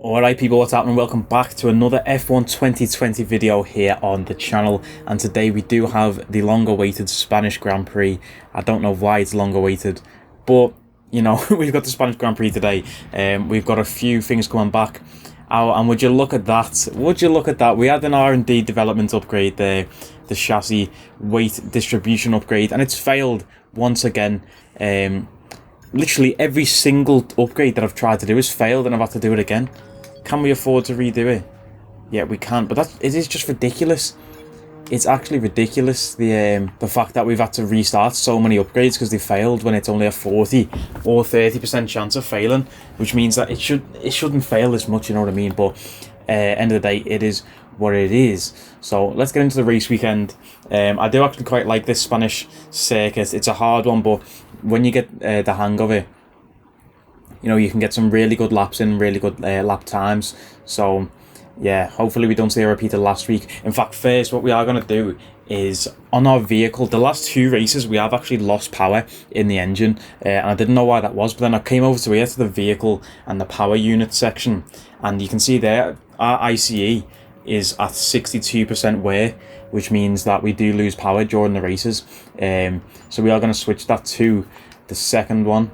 Alright people, what's happening? Welcome back to another F1 2020 video here on the channel, and today we do have the long awaited Spanish Grand Prix. I don't know why it's long awaited, but you know, we've got the Spanish Grand Prix today. We've got a few things coming back. And would you look at that? Would you look at that? We had an R&D development upgrade there, the chassis weight distribution upgrade, and it's failed once again. Literally every single upgrade that I've tried to do has failed, and I've had to do it again. Can we afford to redo it? Yeah, we can, but it is just ridiculous. It's actually ridiculous, the fact that we've had to restart so many upgrades because they failed when it's only a 40 or 30% chance of failing, which means that it shouldn't fail this much, you know what I mean? But end of the day, it is what it is. So let's get into the race weekend. I do actually quite like this Spanish circuit. It's a hard one, but when you get the hang of it, you know, you can get some really good laps in, really good lap times. So yeah, hopefully we don't see a repeat of last week. In fact, first, what we are going to do is, on our vehicle, the last two races, we have actually lost power in the engine. And I didn't know why that was, but then I came over to here to the vehicle and the power unit section. And you can see there, our ICE is at 62% wear, which means that we do lose power during the races. So we are going to switch that to the second one.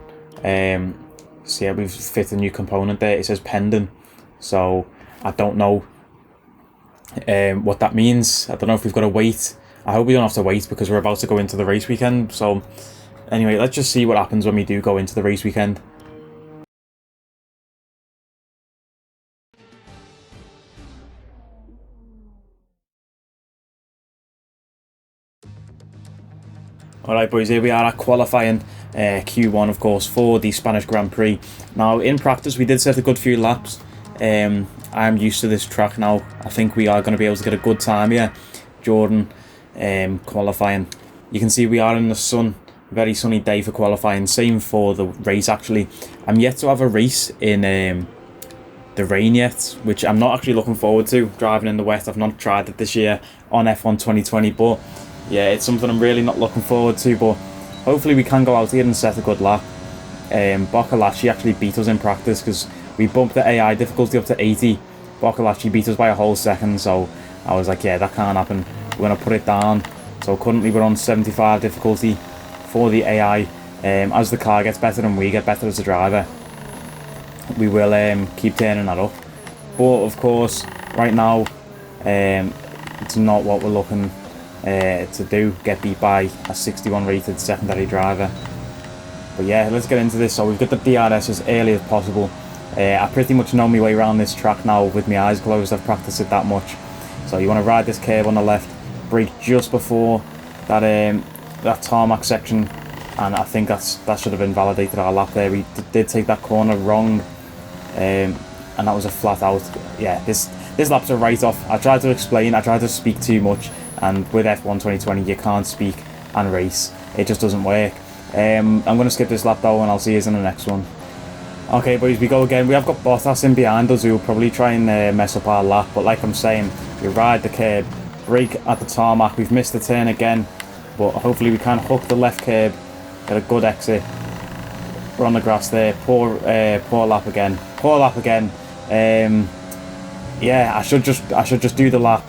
So yeah, we've fit a new component there. It says pending. So I don't know what that means. I don't know if we've got to wait. I hope we don't have to wait because we're about to go into the race weekend. So anyway, let's just see what happens when we do go into the race weekend. Alright boys, here we are at qualifying Q1 of course for the Spanish Grand Prix. Now in practice we did set a good few laps. I'm used to this track now. I think we are going to be able to get a good time here during qualifying. You can see we are in the sun, very sunny day for qualifying, same for the race actually. I'm yet to have a race in the rain yet, which I'm not actually looking forward to, driving in the wet. I've not tried it this year on F1 2020, but yeah, it's something I'm really not looking forward to, but hopefully we can go out here and set a good lap. Boccolacci actually beat us in practice because we bumped the AI difficulty up to 80. Boccolacci beat us by a whole second, so I was like, yeah, that can't happen. We're going to put it down. So currently we're on 75 difficulty for the AI. As the car gets better and we get better as a driver, we will keep turning that up. But of course, right now, it's not what we're looking to do, get beat by a 61 rated secondary driver. But yeah, let's get into this. So we've got the DRS as early as possible. I pretty much know my way around this track now with my eyes closed. I've practiced it that much. So you want to ride this curve on the left, brake just before that that tarmac section, and I think that should have invalidated our lap there. We did take that corner wrong, and that was a flat out. Yeah, this lap's a write-off. I tried to explain, I tried to speak too much, and with F1 2020 you can't speak and race. It just doesn't work. I'm going to skip this lap though, and I'll see you in the next one. Okay boys, we go again. We have got Bottas in behind us who will probably try and mess up our lap, but like I'm saying, we ride the curb, brake at the tarmac. We've missed the turn again, but hopefully we can hook the left curb, get a good exit. We're on the grass there. Poor lap again. Poor lap again. Yeah, I should just do the lap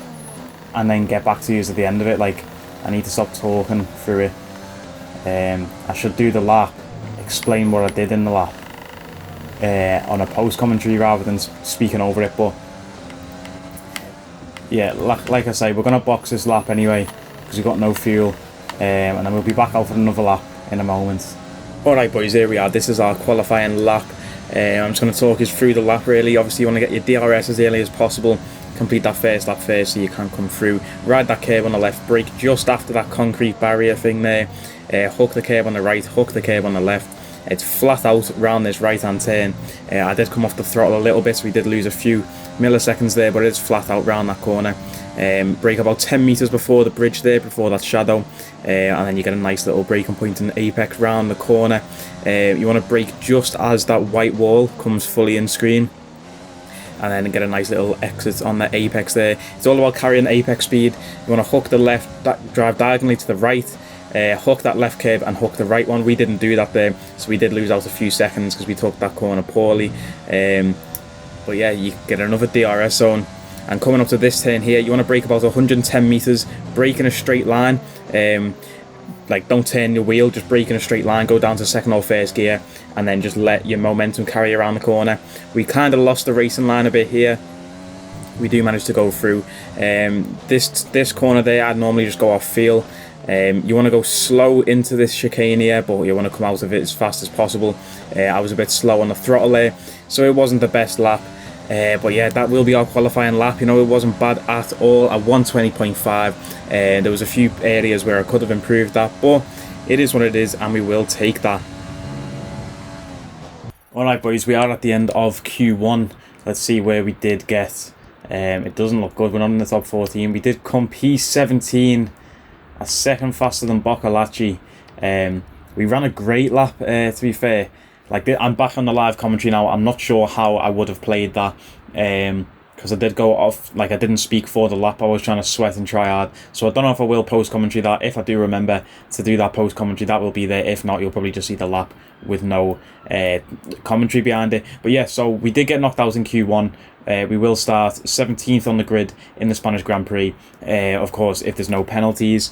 and then get back to you at the end of it. Like, I need to stop talking through it. I should do the lap, explain what I did in the lap on a post commentary rather than speaking over it. But yeah, like I say, we're gonna box this lap anyway because we've got no fuel, and then we'll be back out for another lap in a moment. Alright boys, here we are. This is our qualifying lap. I'm just going to talk you through the lap really. Obviously you want to get your DRS as early as possible, complete that first lap first so you can come through, ride that curb on the left, brake just after that concrete barrier thing there, hook the curb on the right, hook the curb on the left. It's flat out round this right hand turn. I did come off the throttle a little bit, so we did lose a few milliseconds there, but it's flat out round that corner. Brake about 10 meters before the bridge there, before that shadow, and then you get a nice little braking point in the apex round the corner. You want to brake just as that white wall comes fully in screen, and then get a nice little exit on the apex there. It's all about carrying apex speed. You want to hook the left, drive diagonally to the right, hook that left curb and hook the right one. We didn't do that there, so we did lose out a few seconds because we took that corner poorly. But yeah, you get another DRS zone. And coming up to this turn here, you want to brake about 110 meters, brake in a straight line. Like, don't turn your wheel, just brake in a straight line, go down to second or first gear, and then just let your momentum carry around the corner. We kind of lost the racing line a bit here. We do manage to go through. This corner there, I'd normally just go off feel. You want to go slow into this chicane here, but you want to come out of it as fast as possible. I was a bit slow on the throttle there, so it wasn't the best lap. But yeah, that will be our qualifying lap. You know, it wasn't bad at all. At 120.5, there was a few areas where I could have improved that, but it is what it is, and we will take that. Alright boys, we are at the end of Q1. Let's see where we did get. It doesn't look good. We're not in the top 14. We did come P17, a second faster than Boccolacci. We ran a great lap, to be fair. Like, I'm back on the live commentary now. I'm not sure how I would have played that, because I did go off, like, I didn't speak for the lap. I was trying to sweat and try hard, so I don't know if I will post commentary that. If I do remember to do that post commentary, that will be there. If not, you'll probably just see the lap with no commentary behind it. But yeah, so we did get knocked out in Q1. We will start 17th on the grid in the Spanish Grand Prix, of course, if there's no penalties.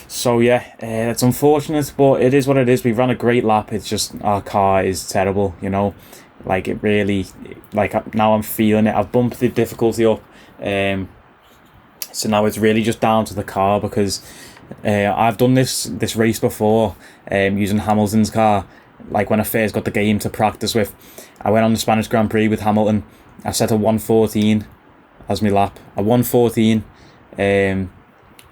So yeah, it's unfortunate, but it is what it is. We ran a great lap. It's just our car is terrible, you know. Like, it really, like, now I'm feeling it. I've bumped the difficulty up, so now it's really just down to the car, because I've done this race before, using Hamilton's car. Like, when I first got the game to practice with, I went on the Spanish Grand Prix with Hamilton. I set a 1:14 as my lap. A 1:14.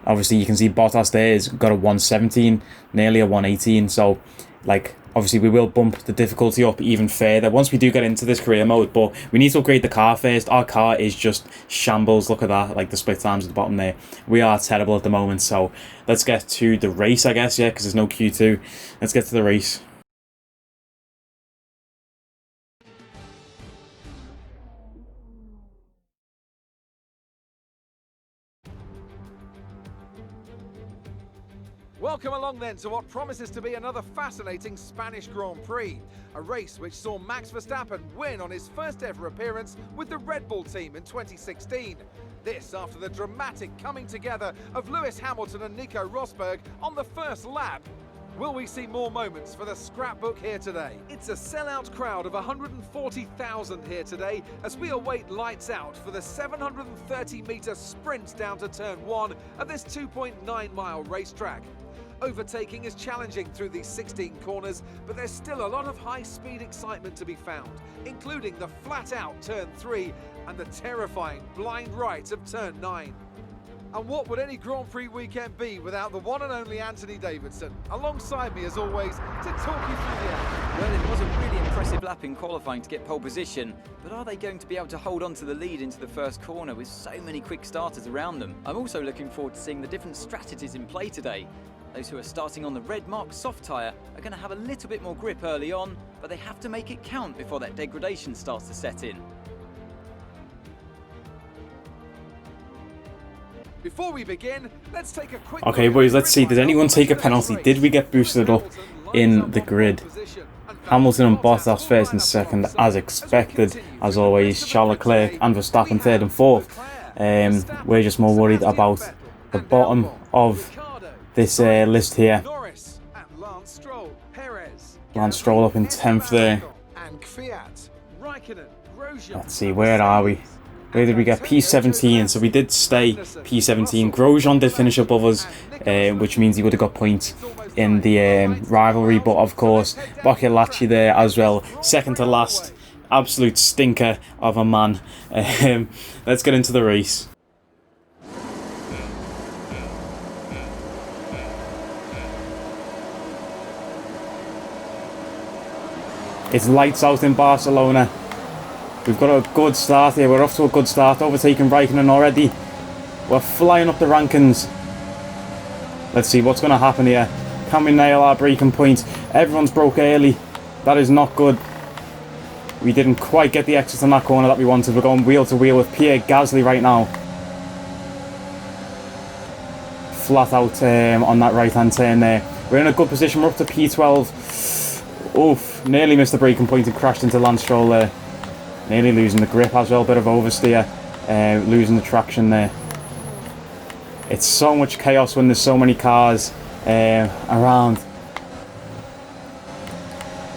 Obviously, you can see Bottas there has got a 1:17, nearly a 1:18. So, like, obviously, we will bump the difficulty up even further once we do get into this career mode. But we need to upgrade the car first. Our car is just shambles. Look at that, like the split times at the bottom there. We are terrible at the moment. So let's get to the race, I guess, yeah, because there's no Q2. Let's get to the race. Welcome along then to what promises to be another fascinating Spanish Grand Prix. A race which saw Max Verstappen win on his first ever appearance with the Red Bull team in 2016. This after the dramatic coming together of Lewis Hamilton and Nico Rosberg on the first lap. Will we see more moments for the scrapbook here today? It's a sellout crowd of 140,000 here today as we await lights out for the 730-metre sprint down to turn 1 of this 2.9-mile racetrack. Overtaking is challenging through these 16 corners, but there's still a lot of high-speed excitement to be found, including the flat-out turn 3 and the terrifying blind right of turn 9. And what would any Grand Prix weekend be without the one and only Anthony Davidson, alongside me as always, to talk you through the action. Well, it was a really impressive lap in qualifying to get pole position, but are they going to be able to hold on to the lead into the first corner with so many quick starters around them? I'm also looking forward to seeing the different strategies in play today. Those who are starting on the red mark soft tyre are going to have a little bit more grip early on, but they have to make it count before that degradation starts to set in. Before we begin, let's take a quick Okay, boys, let's see. Did anyone take a penalty? Did we get boosted up in the grid? Hamilton and Bottas first and second, as expected. As always, Charles Leclerc and Verstappen third and fourth. We're just more worried about the bottom of this list here. Lance Stroll up in 10th there. Let's see, where are we? Where did we get? P17, so we did stay P17. Grosjean did finish above us, which means he would have got points in the rivalry, but of course, Boccolacci there as well, second to last. Absolute stinker of a man. Let's get into the race. It's lights out in Barcelona. We've got a good start here. We're off to a good start. Overtaking Raikkonen already. We're flying up the rankings. Let's see what's going to happen here. Can we nail our braking points? Everyone's broke early. That is not good. We didn't quite get the exit on that corner that we wanted. We're going wheel to wheel with Pierre Gasly right now. Flat out on that right hand turn there. We're in a good position. We're up to P12. Oof. Nearly missed the braking point and crashed into Lance Stroll there. Nearly losing the grip as well, bit of oversteer, losing the traction there. It's so much chaos when there's so many cars around.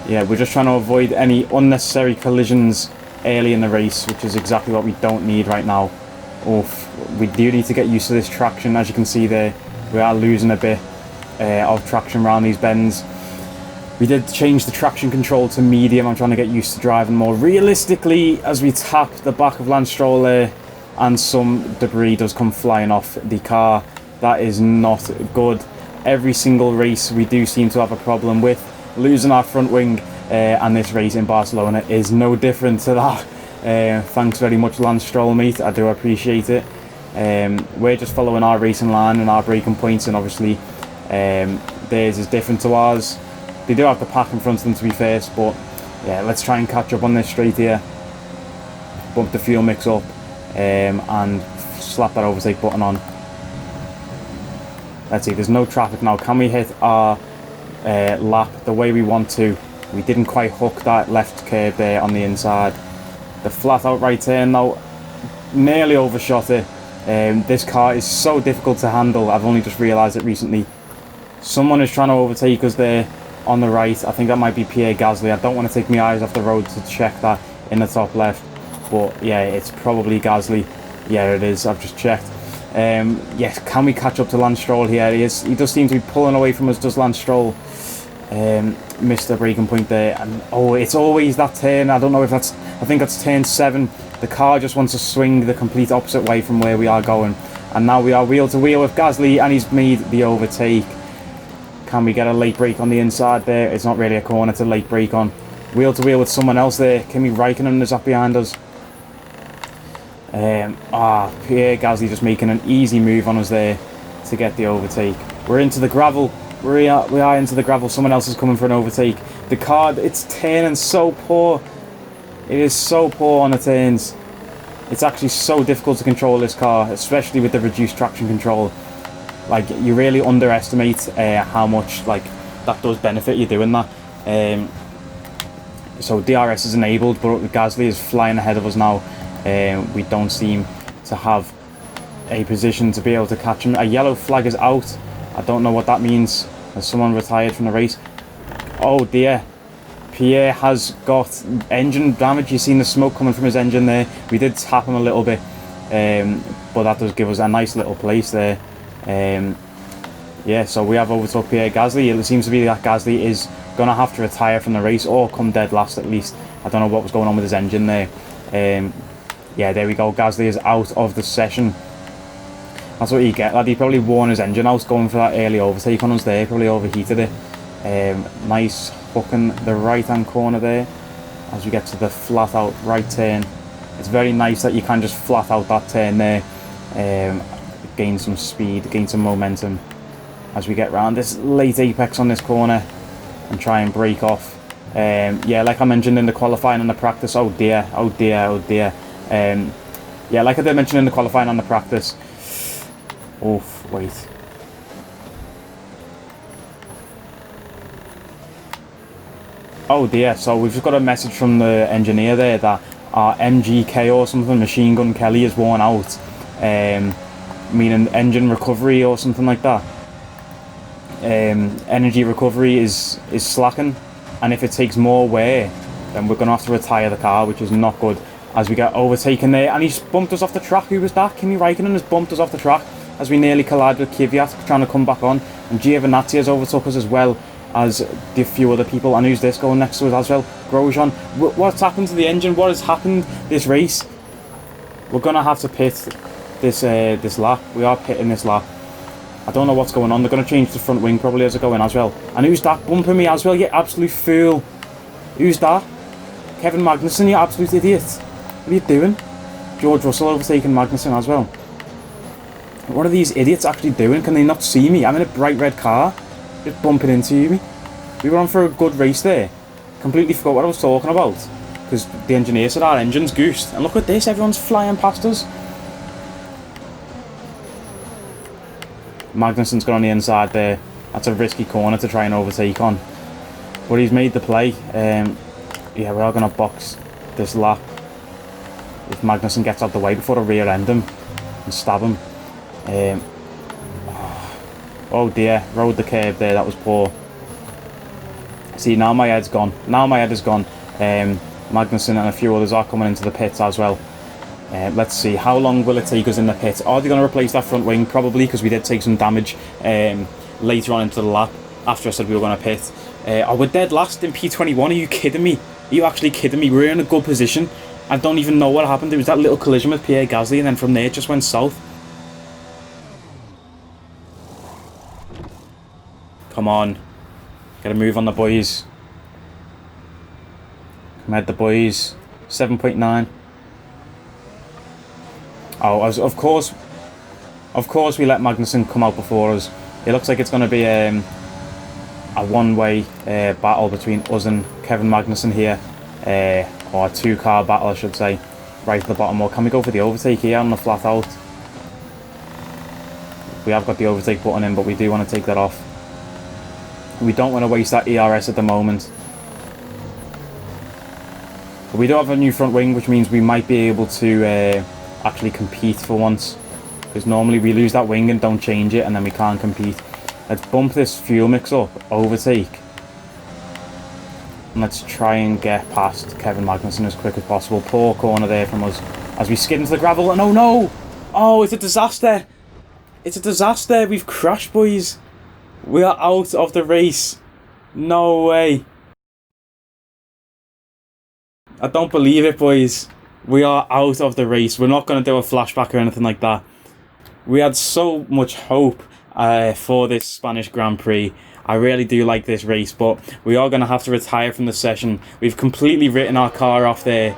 Yeah, we're just trying to avoid any unnecessary collisions early in the race, which is exactly what we don't need right now. Oof, we do need to get used to this traction. As you can see there, we are losing a bit of traction around these bends. We did change the traction control to medium. I'm trying to get used to driving more realistically as we tap the back of Lance Stroll there, and some debris does come flying off the car. That is not good. Every single race we do seem to have a problem with losing our front wing, and this race in Barcelona is no different to that. Thanks very much, Lance Stroll, mate. I do appreciate it. We're just following our racing line and our braking points, and obviously theirs is different to ours. They do have the pack in front of them, to be fair, but yeah, let's try and catch up on this straight here. Bump the fuel mix up, and slap that overtake button on. Let's see, there's no traffic now. Can we hit our lap the way we want to? We didn't quite hook that left curb there on the inside. The flat out right turn now, nearly overshot it. This car is so difficult to handle. I've only just realised it recently. Someone is trying to overtake us there on the right. I think that might be Pierre Gasly. I don't want to take my eyes off the road to check that in the top left, but yeah, it's probably Gasly. Yeah, it is. I've just checked. Yes, can we catch up to Lance Stroll here? He does seem to be pulling away from us, does Lance Stroll. Missed the braking point there, and oh, it's always that turn. I don't know if that's, I think that's turn 7. The car just wants to swing the complete opposite way from where we are going, and now we are wheel to wheel with Gasly, and he's made the overtake. Can we get a late brake on the inside there? It's not really a corner to late brake on. Wheel to wheel with someone else there. Kimi Raikkonen is up behind us. Pierre Gasly just making an easy move on us there to get the overtake. We're into the gravel. We are into the gravel. Someone else is coming for an overtake. The car, it's turning so poor. It is so poor on the turns. It's actually so difficult to control this car, especially with the reduced traction control. Like, you really underestimate how much like that does benefit you doing that. So DRS is enabled, but Gasly is flying ahead of us now. We don't seem to have a position to be able to catch him. A yellow flag is out. I don't know what that means. Has someone retired from the race? Oh dear. Pierre has got engine damage. You've seen the smoke coming from his engine there. We did tap him a little bit, but that does give us a nice little place there. Yeah, so we have overtook Pierre Gasly. It seems to be that Gasly is going to have to retire from the race, or come dead last at least. I don't know what was going on with his engine there. Yeah, there we go. Gasly is out of the session. That's what you get, lad. He probably worn his engine out going for that early overtake on us there. Probably overheated it. Nice hook in the right hand corner there as we get to the flat out right turn. It's very nice that you can just flat out that turn there. Gain some speed, gain some momentum as we get round this late apex on this corner and try and break off. Yeah, like I mentioned in the qualifying and the practice. Oh dear, oh dear, oh dear. Yeah, like I did mention in the qualifying and the practice. Oof, wait. Oh dear, so we've just got a message from the engineer there that our MGK or something, Machine Gun Kelly, is worn out. Meaning engine recovery or something like that. Energy recovery is slacking, and if it takes more wear, then we're going to have to retire the car, which is not good. As we get overtaken there, and he's bumped us off the track. Who was that? Kimi Raikkonen has bumped us off the track as we nearly collide with Kvyat trying to come back on, and Giovinazzi has overtook us as well as the few other people. And who's this going next to us as well? Grosjean. What's happened to the engine? What has happened this race? We're going to have to pit this lap. We are pitting this lap. I don't know what's going on. They're going to change the front wing probably as I go in as well. And who's that bumping me as well? You absolute fool. Who's that? Kevin Magnussen, you absolute idiot. What are you doing? George Russell overtaking Magnussen as well. What are these idiots actually doing? Can they not see me? I'm in a bright red car. Just bumping into me. We were on for a good race there. Completely forgot what I was talking about. Because the engineer said our engine's goosed. And look at this, everyone's flying past us. Magnussen's got on the inside there. That's a risky corner to try and overtake on. But he's made the play. Yeah, we are going to box this lap. if Magnussen gets out the way before I rear end him and stab him. Oh dear, rode the curb there, that was poor. See, now my head's gone. Now my head is gone. Magnussen and a few others are coming into the pits as well. Let's see, how long will it take us in the pit? Are they going to replace that front wing? Probably, because we did take some damage later on into the lap after I said we were going to pit. Oh, we're dead last in P21. Are you kidding me? Are you actually kidding me? We're in a good position. I don't even know what happened. There was that little collision with Pierre Gasly, and then from there it just went south. Come on. Get a move on the boys. Come ahead, the boys. 7.9. Oh, of course we let Magnussen come out before us. It looks like it's going to be a one-way battle between us and Kevin Magnussen here. Or a two-car battle, I should say. Right at the bottom. Or can we go for the overtake here on the flat out? We have got the overtake button in, but we do want to take that off. We don't want to waste that ERS at the moment. But we do have a new front wing, which means we might be able to actually compete for once. Because normally we lose that wing and don't change it, and then we can't compete. Let's bump this fuel mix up, overtake. And let's try and get past Kevin Magnussen as quick as possible. Poor corner there from us as we skid into the gravel. And oh no! Oh, it's a disaster! It's a disaster! We've crashed, boys! We are out of the race. No way. I don't believe it, boys. We are out of the race. We're not going to do a flashback or anything like that. We had so much hope for this Spanish Grand Prix. I really do like this race, but we are going to have to retire from the session. We've completely written our car off there.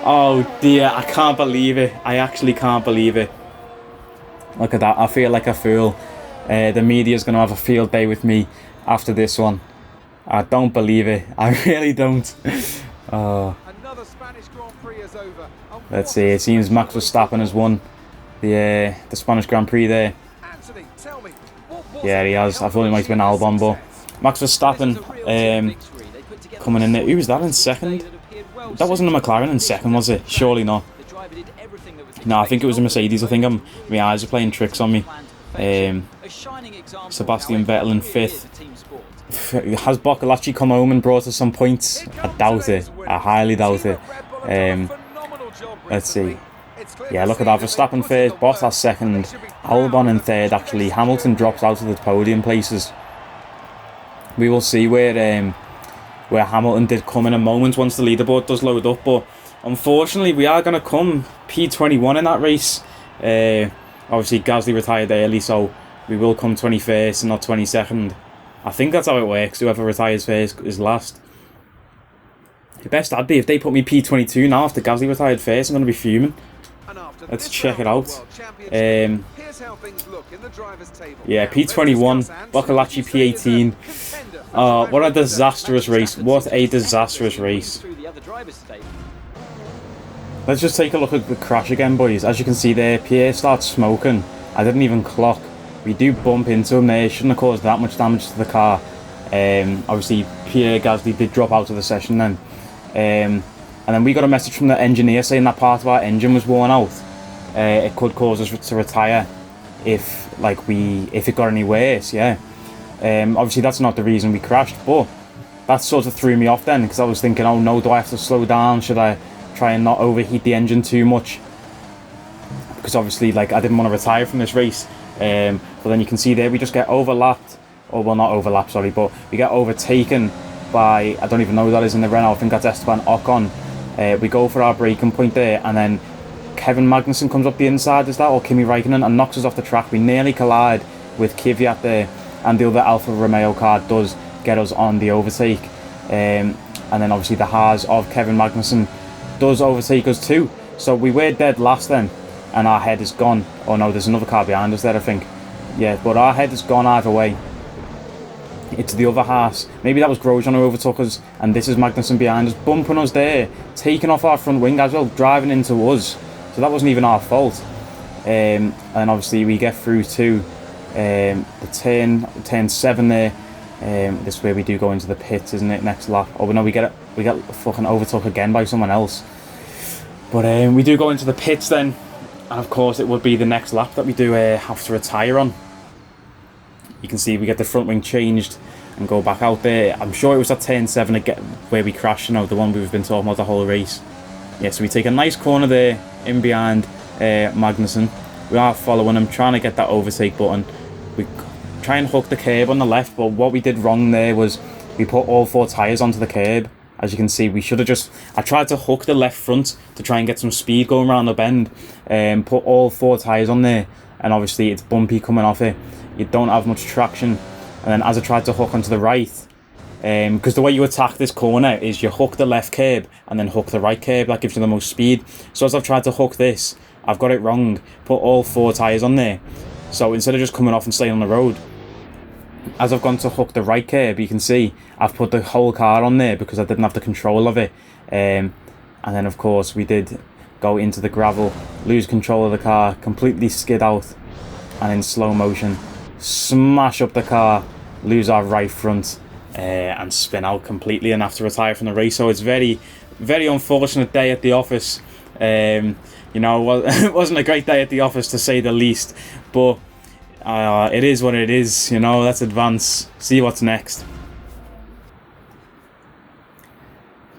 Oh dear, I can't believe it. I actually can't believe it. Look at that. I feel like a fool. The media's going to have a field day with me after this one. I don't believe it. I really don't. Oh. Another Spanish Grand Prix is over. Let's see. It seems Max Verstappen has won the Spanish Grand Prix there. Anthony, tell me, Yeah, he has. I thought it might have been Albon, but Max Verstappen coming in there. Who was that in second? That wasn't a McLaren in second, was it? Surely not. No, I think it was a Mercedes. I think my eyes are playing tricks on me. Sebastian Vettel in fifth. Has Boccolacci come home and brought us some points? I doubt it. I highly doubt it. Let's see. Yeah, look at that. Verstappen first, Bottas second, Albon in third actually. Hamilton drops out of the podium places. We will see where Hamilton did come in a moment once the leaderboard does load up, but unfortunately we are going to come P21 in that race. Obviously Gasly retired early, so we will come 21st and not 22nd. I think that's how it works. Whoever retires first is last. The best I'd be if they put me P22 now after Gasly retired first. I'm going to be fuming. Let's check it out. Yeah, P21, Boccolacci P18. What a disastrous race. What a disastrous race. Let's just take a look at the crash again, boys. As you can see there, Pierre starts smoking. I didn't even clock. We do bump into him there. It shouldn't have caused that much damage to the car. Obviously, Pierre Gasly did drop out of the session then. And then we got a message from the engineer saying that part of our engine was worn out. It could cause us to retire if it got any worse, yeah. Obviously that's not the reason we crashed, but that sort of threw me off then, because I was thinking, oh no, do I have to slow down? Should I try and not overheat the engine too much? Because obviously I didn't want to retire from this race. But then you can see there we just get overlapped, or well, not overlapped, sorry, but we get overtaken by, I don't even know who that is in the Renault. I think that's Esteban Ocon. We go for our braking point there, and then Kevin Magnussen comes up the inside, is that, or Kimi Raikkonen, and knocks us off the track. We nearly collide with Kvyat there, and the other Alfa Romeo car does get us on the overtake. And then obviously the Haas of Kevin Magnussen does overtake us too. So we were dead last then, and our head is gone. Oh no, there's another car behind us there, I think. Yeah, but our head is gone either way. It's the other Haas. Maybe that was Grosjean who overtook us, and this is Magnussen behind us, bumping us there, taking off our front wing as well, driving into us. So that wasn't even our fault. And obviously we get through to the turn 7 there. This is where we do go into the pits, isn't it? Next lap. Oh no, we get fucking overtook again by someone else. But we do go into the pits then, and of course it would be the next lap that we do have to retire on. You can see we get the front wing changed and go back out there. I'm sure it was at turn 7 again where we crashed, you know, the one we've been talking about the whole race. Yeah, so we take a nice corner there in behind Magnussen. We are following him, trying to get that overtake button. We try and hook the curb on the left, but what we did wrong there was we put all 4 tyres onto the curb. As you can see, we should have just... I tried to hook the left front to try and get some speed going around the bend. Put all 4 tyres on there, and obviously it's bumpy coming off it. You don't have much traction. And then as I tried to hook onto the right, because the way you attack this corner is you hook the left curb and then hook the right curb. That gives you the most speed. So as I've tried to hook this, I've got it wrong. Put all 4 tyres on there. So instead of just coming off and staying on the road, as I've gone to hook the right curb, you can see I've put the whole car on there because I didn't have the control of it. And then of course we did go into the gravel, lose control of the car, completely skid out, and in slow motion smash up the car, lose our right front, and spin out completely and have to retire from the race. So it's very, very unfortunate day at the office. You know, it wasn't a great day at the office to say the least, but it is what it is. You know, let's advance, see what's next.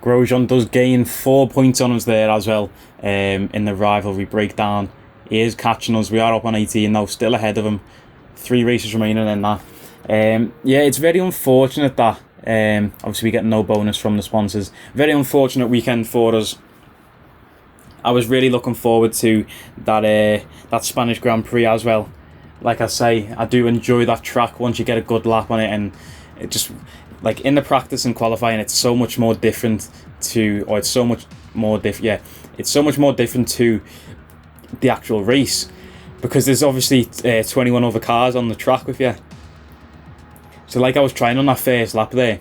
Grosjean does gain 4 points on us there as well, in the rivalry breakdown. He is catching us. We are up on 18 now, still ahead of him. 3 races remaining in that. Yeah, it's very unfortunate that obviously we get no bonus from the sponsors. Very unfortunate weekend for us. I was really looking forward to that Spanish Grand Prix as well. Like I say, I do enjoy that track once you get a good lap on it, and it just, like, in the practice and qualifying, it's so much more different to, or it's so much more different, yeah, it's so much more different to the actual race, because there's obviously 21 other cars on the track with you. So like I was trying on that first lap there,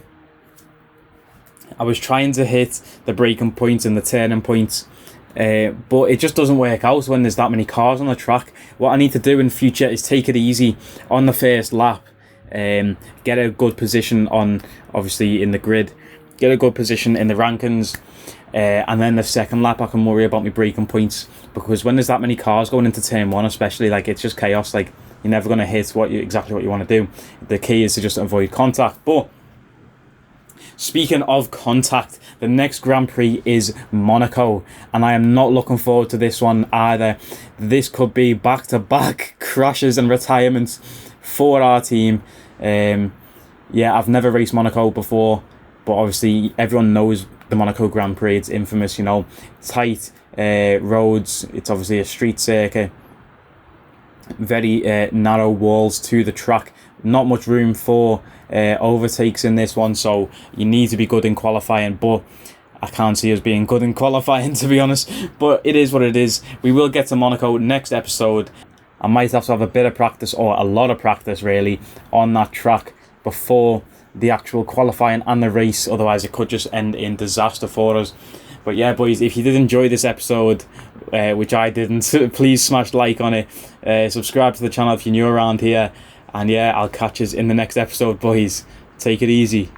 I was trying to hit the braking points and the turning points, but it just doesn't work out when there's that many cars on the track. What I need to do in future is take it easy on the first lap, get a good position on, obviously, in the grid, get a good position in the rankings, and then the second lap I can worry about my braking points, because when there's that many cars going into turn 1 especially, like, it's just chaos. Like, you're never going to hit exactly what you want to do. The key is to just avoid contact. But speaking of contact, the next Grand Prix is Monaco, and I am not looking forward to this one either. This could be back-to-back crashes and retirements for our team. Yeah, I've never raced Monaco before, but obviously everyone knows the Monaco Grand Prix. It's infamous, you know, tight roads. It's obviously a street circuit. Very narrow walls to the track. Not much room for overtakes in this one, so you need to be good in qualifying, but I can't see us being good in qualifying, to be honest. But it is what it is. We will get to Monaco next episode. I might have to have a bit of practice, or a lot of practice really, on that track before the actual qualifying and the race, otherwise it could just end in disaster for us. But yeah, boys, if you did enjoy this episode, which I didn't, please smash like on it, subscribe to the channel if you're new around here, and yeah, I'll catch you in the next episode, boys. Take it easy.